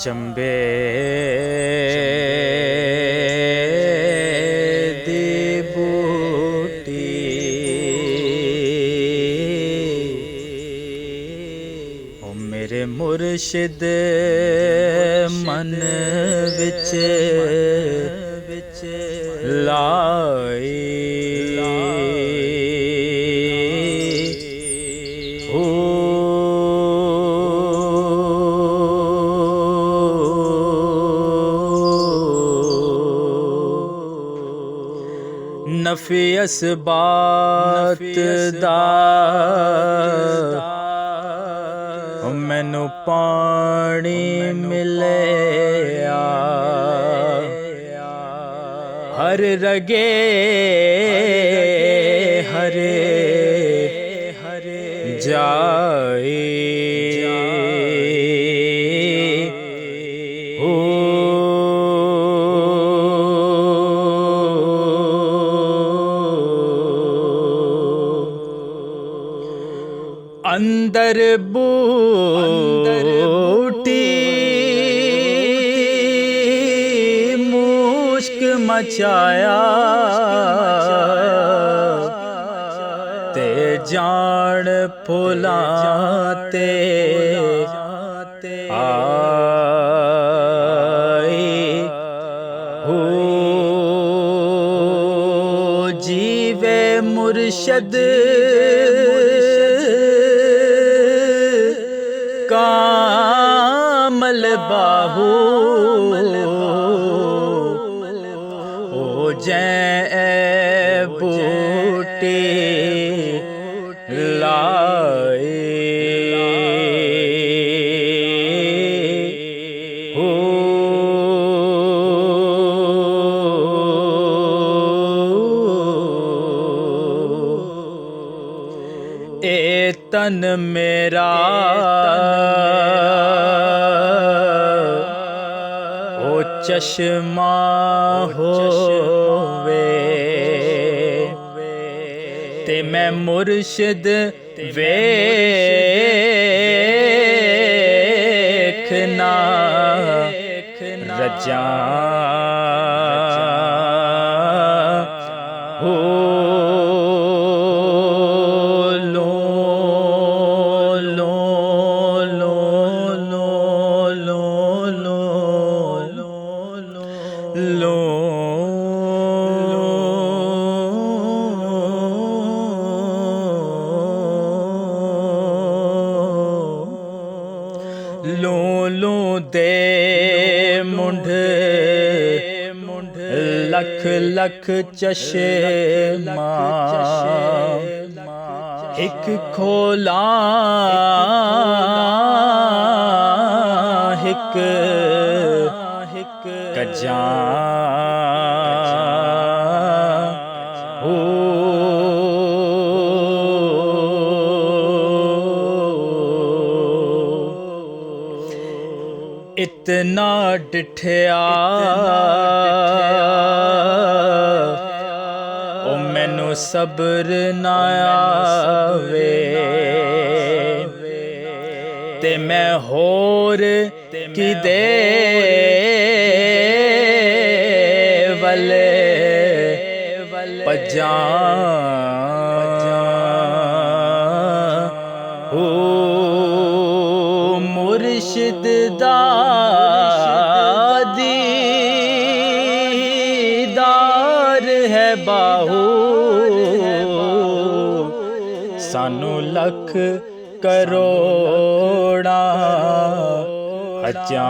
चंबे दी बूटी ओ मेरे मुर्शिद मन विच लाई नफी असबात दा मैनू पानी मिलिया हर रगे हरे जाए अंदर बूटी मुश्क मचाया ते जान फुलाते आई हो जीवे मुर्शद कामल बाहू ओ जै बूटी लाए हो ए तन मेरा ओ चश्मा होवे ते मैं मुर्शिद वेखना रजा हो लो दे मुंढ लख लख चश्मा एक खोला हिक कजा हो इतना डिठया ओ मैनू सब्र ना आवे ते मैं होर किदे वले पजा हो मुर्शिद दा दीदार है बाहू सानू लख करोड़ा हजां